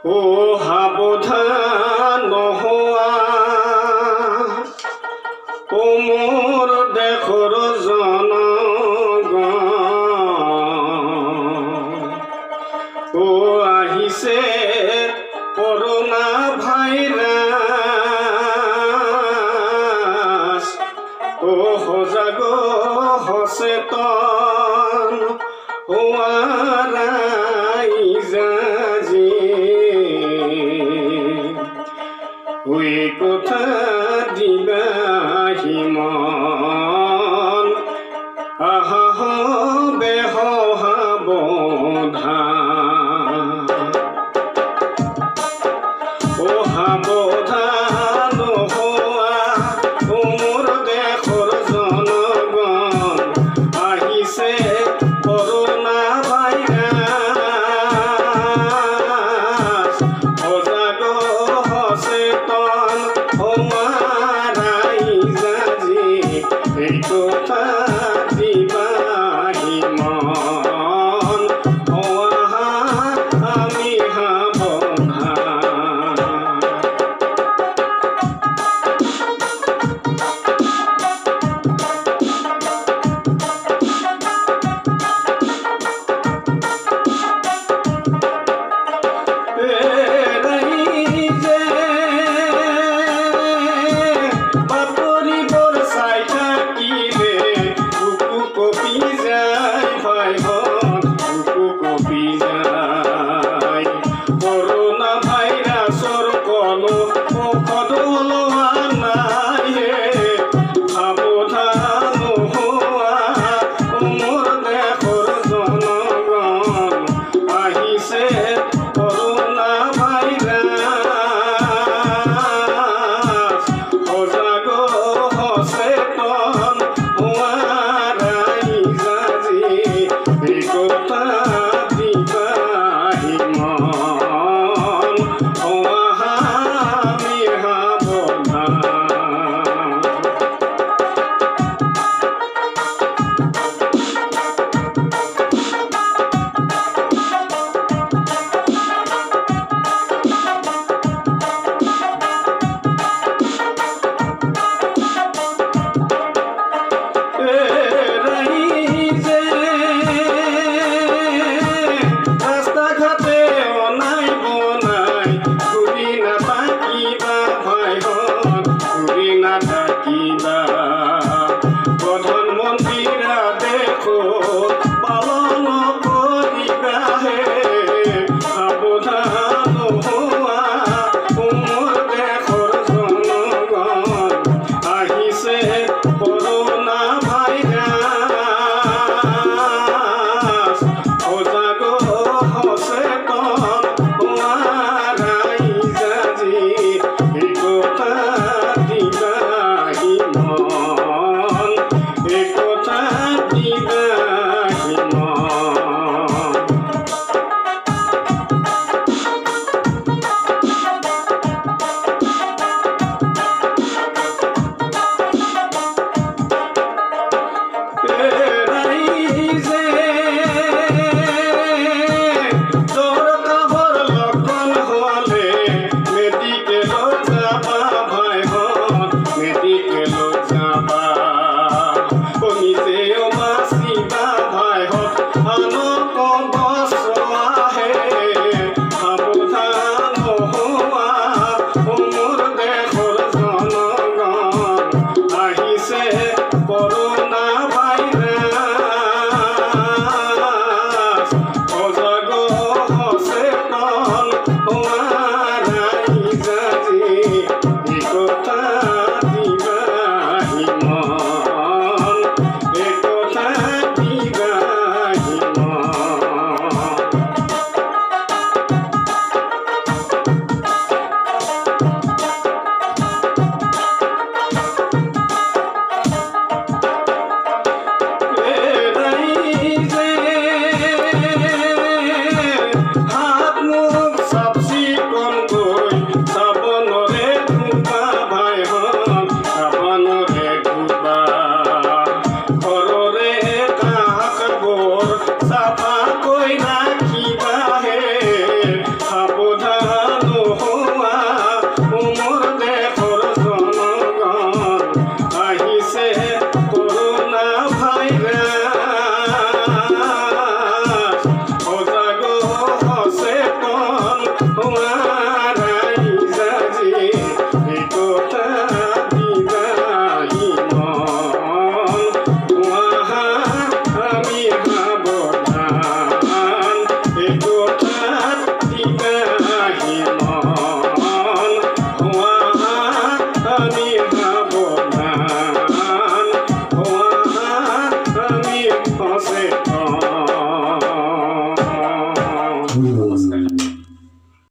ও সাৱধান হোৱা ও মোৰ দেশৰ জনগণ ও আহিছে কৰোনা ভাইৰাছ ও সজাগ সচেতন হোৱা ৰাইজ আজি ঐ কথা দিবাহি মন আহা হবে সাৱধান ও সাৱধান হোৱা ও মোৰ দেশৰ জনগণ আহিছে কৰোনা ভাইৰাছ সজাগ সচেতন হোৱা ৰাইজ আজি এই কথা দিবাহি মন হোৱা আমি সাৱধান বাতৰিবোৰ চাই থাকিলে বুকু কঁপি যায় ভাইহঁত বুকু কঁপি যায় কৰোনা ভাইৰাছৰ কোনো ঔষধ লোৱা নাই সাৱধান হোৱা মোৰ দেশৰ জনগণ আহিছে